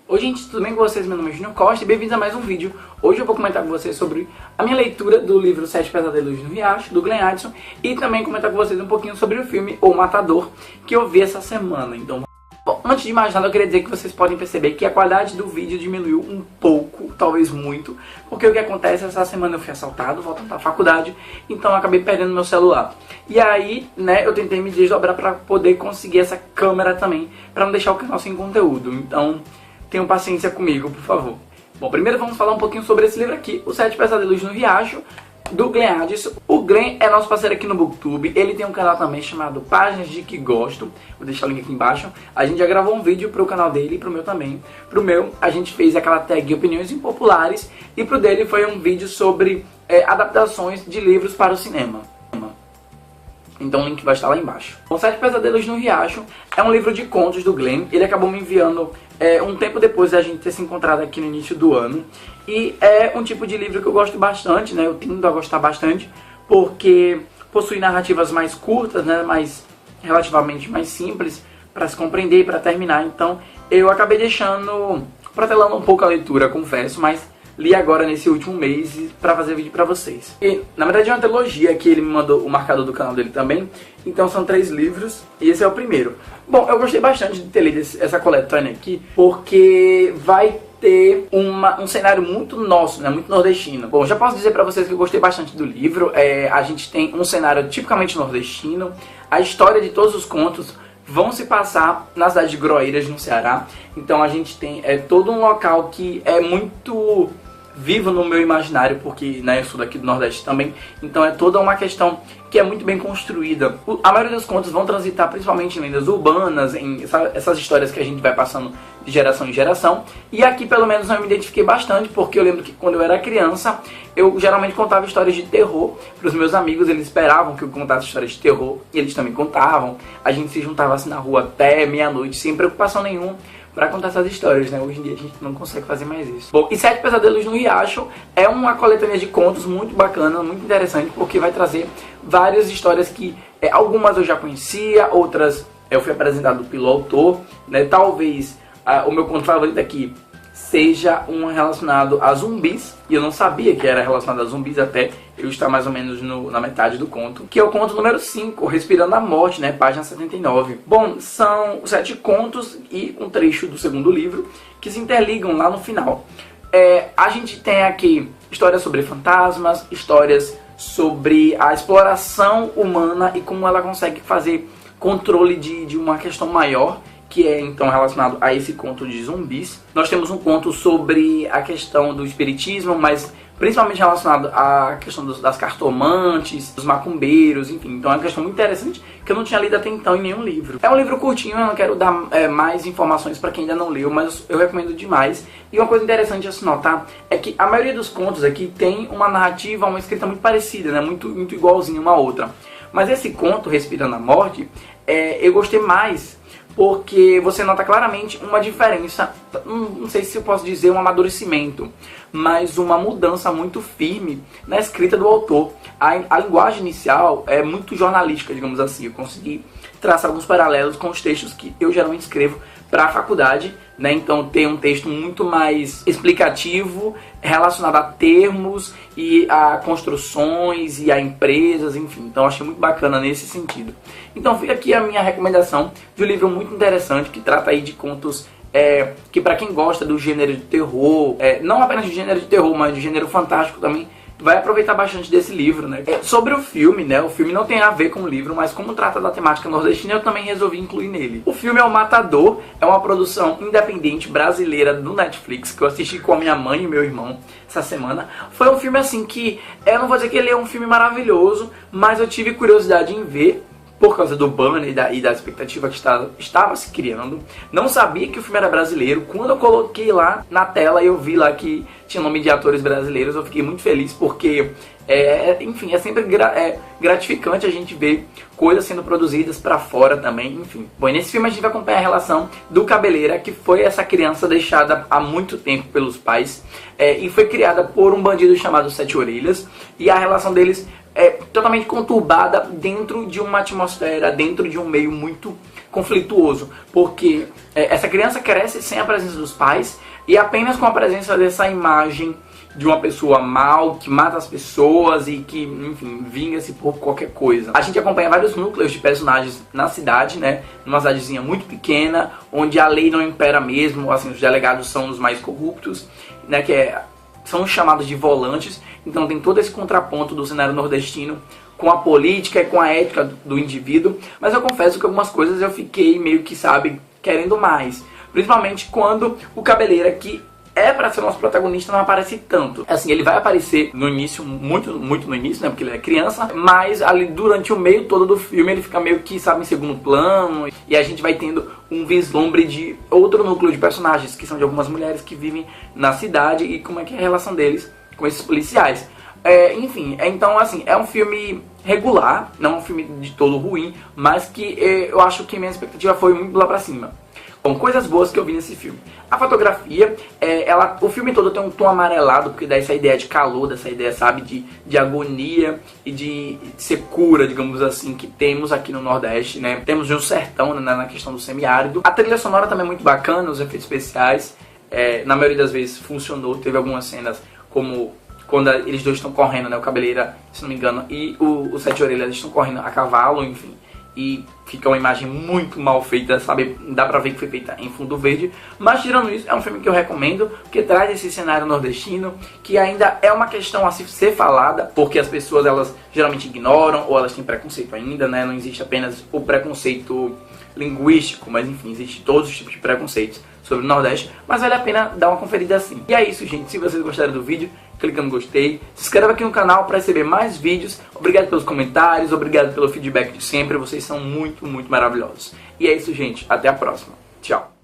Oi gente, tudo bem com vocês? Meu nome é Júnior Costa e bem-vindos a mais um vídeo. Hoje eu vou comentar com vocês sobre a minha leitura do livro Sete Pesadelos no Riacho, do Glenn Addison, e também comentar com vocês um pouquinho sobre o filme O Matador, que eu vi essa semana. Então, bom, antes de mais nada eu queria dizer que vocês podem perceber que a qualidade do vídeo diminuiu um pouco, talvez muito, porque o que acontece, essa semana eu fui assaltado, voltando da faculdade, então eu acabei perdendo meu celular. E aí, né, eu tentei me desdobrar para poder conseguir essa câmera também, para não deixar o canal sem conteúdo. Então, tenham paciência comigo, por favor. Bom, primeiro vamos falar um pouquinho sobre esse livro aqui, O Sete Pesadelos no Riacho, do Glenn Addison. O Glenn é nosso parceiro aqui no Booktube. Ele tem um canal também chamado Páginas de Que Gosto. Vou deixar o link aqui embaixo. A gente já gravou um vídeo pro canal dele e pro meu também. Pro meu, a gente fez aquela tag Opiniões Impopulares. E pro dele foi um vídeo sobre adaptações de livros para o cinema. Então o link vai estar lá embaixo. O Sete Pesadelos no Riacho é um livro de contos do Glenn. Ele acabou me enviando um tempo depois da gente ter se encontrado aqui no início do ano. E é um tipo de livro que eu gosto bastante, né? Eu tendo a gostar bastante, porque possui narrativas mais curtas, né? Relativamente mais simples para se compreender e para terminar. Então eu acabei protelando um pouco a leitura, confesso, mas li agora nesse último mês para fazer vídeo para vocês. E na verdade é uma trilogia que ele me mandou o marcador do canal dele também. Então são 3 livros e esse é o primeiro. Bom, eu gostei bastante de ter lido essa coletânea aqui, porque vai ter um cenário muito nosso, né, muito nordestino. Bom, já posso dizer pra vocês que eu gostei bastante do livro. A gente tem um cenário tipicamente nordestino. A história de todos os contos vão se passar na cidade de Groeiras, no Ceará. Então a gente tem todo um local que é muito vivo no meu imaginário, porque eu sou daqui do Nordeste também. Então é toda uma questão que é muito bem construída. A maioria dos contos vão transitar principalmente em lendas urbanas, em essas histórias que a gente vai passando de geração em geração. E aqui pelo menos eu me identifiquei bastante, porque eu lembro que quando eu era criança, eu geralmente contava histórias de terror para os meus amigos. Eles esperavam que eu contasse histórias de terror, e eles também contavam. A gente se juntava assim na rua até meia-noite, sem preocupação nenhuma, para contar essas histórias, né? Hoje em dia a gente não consegue fazer mais isso. Bom, e Sete Pesadelos no Riacho é uma coletânea de contos muito bacana, muito interessante, porque vai trazer várias histórias que algumas eu já conhecia, outras eu fui apresentado pelo autor, né? Talvez o meu conto favorito aqui seja um relacionado a zumbis, e eu não sabia que era relacionado a zumbis até eu estar mais ou menos na metade do conto, que é o conto número 5, Respirando a Morte, né, página 79. Bom, são 7 contos e um trecho do segundo livro que se interligam lá no final. A gente tem aqui histórias sobre fantasmas, histórias sobre a exploração humana e como ela consegue fazer controle de uma questão maior, que é então relacionado a esse conto de zumbis. Nós temos um conto sobre a questão do espiritismo, mas principalmente relacionado à questão das cartomantes, dos macumbeiros, enfim. Então é uma questão muito interessante que eu não tinha lido até então em nenhum livro. É um livro curtinho, eu não quero dar mais informações para quem ainda não leu, mas eu recomendo demais. E uma coisa interessante a se notar é que a maioria dos contos aqui tem uma narrativa, uma escrita muito parecida, né? Muito igualzinha uma a outra. Mas esse conto, Respirando a Morte, eu gostei mais, porque você nota claramente uma diferença, não sei se eu posso dizer um amadurecimento, mas uma mudança muito firme na escrita do autor. A linguagem inicial é muito jornalística, digamos assim. Eu consegui traçar alguns paralelos com os textos que eu geralmente escrevo para a faculdade, né? Então tem um texto muito mais explicativo, relacionado a termos e a construções e a empresas, enfim. Então achei muito bacana nesse sentido. Então fica aqui a minha recomendação de um livro muito interessante que trata aí de contos que, para quem gosta do gênero de terror, não apenas de gênero de terror, mas de gênero fantástico também, vai aproveitar bastante desse livro, né? Sobre o filme, né? O filme não tem a ver com o livro, mas como trata da temática nordestina, eu também resolvi incluir nele. O filme é O Matador, é uma produção independente brasileira do Netflix, que eu assisti com a minha mãe e meu irmão essa semana. Foi um filme assim que, eu não vou dizer que ele é um filme maravilhoso, mas eu tive curiosidade em ver, por causa do banner e da expectativa que estava se criando. Não sabia que o filme era brasileiro. Quando eu coloquei lá na tela e eu vi lá que tinha nome de atores brasileiros, eu fiquei muito feliz, porque enfim, é sempre gratificante a gente ver coisas sendo produzidas pra fora também, enfim. Bom, e nesse filme a gente vai acompanhar a relação do Cabeleira, que foi essa criança deixada há muito tempo pelos pais, e foi criada por um bandido chamado Sete Orelhas, e a relação deles é totalmente conturbada dentro de uma atmosfera, dentro de um meio muito conflituoso, porque essa criança cresce sem a presença dos pais e apenas com a presença dessa imagem de uma pessoa mal, que mata as pessoas e que, enfim, vinga-se por qualquer coisa. A gente acompanha vários núcleos de personagens na cidade, né? Numa cidadezinha muito pequena, onde a lei não impera mesmo, assim, os delegados são os mais corruptos, né? São chamados de volantes. Então tem todo esse contraponto do cenário nordestino com a política e com a ética do indivíduo. Mas eu confesso que algumas coisas eu fiquei meio que, sabe, querendo mais. Principalmente quando o Cabeleira, que é pra ser nosso protagonista, não aparece tanto. Assim, ele vai aparecer no início, muito no início, né, porque ele é criança, mas ali durante o meio todo do filme ele fica meio que, sabe, em segundo plano, e a gente vai tendo um vislumbre de outro núcleo de personagens, que são de algumas mulheres que vivem na cidade e como é que é a relação deles com esses policiais. Enfim, então assim, é um filme regular, não é um filme de todo ruim, mas que eu acho que minha expectativa foi muito lá pra cima. Bom, coisas boas que eu vi nesse filme. A fotografia, o filme todo tem um tom amarelado, porque dá essa ideia de calor, dessa ideia, sabe, de agonia e de secura, digamos assim, que temos aqui no Nordeste, né? Temos de um sertão, né, na questão do semiárido. A trilha sonora também é muito bacana, os efeitos especiais, na maioria das vezes funcionou. Teve algumas cenas como quando eles dois estão correndo, né, o Cabeleira, se não me engano, e o Sete Orelhas estão correndo a cavalo, enfim. E fica uma imagem muito mal feita, sabe? Dá pra ver que foi feita em fundo verde. Mas tirando isso, é um filme que eu recomendo, porque traz esse cenário nordestino, que ainda é uma questão a ser falada, porque as pessoas, elas geralmente ignoram, ou elas têm preconceito ainda, né? Não existe apenas o preconceito linguístico, mas enfim, existe todos os tipos de preconceitos sobre o Nordeste, mas vale a pena dar uma conferida assim. E é isso, gente. Se vocês gostaram do vídeo, clica no gostei, se inscreva aqui no canal para receber mais vídeos. Obrigado pelos comentários, obrigado pelo feedback de sempre, vocês são muito maravilhosos. E é isso, gente, até a próxima. Tchau.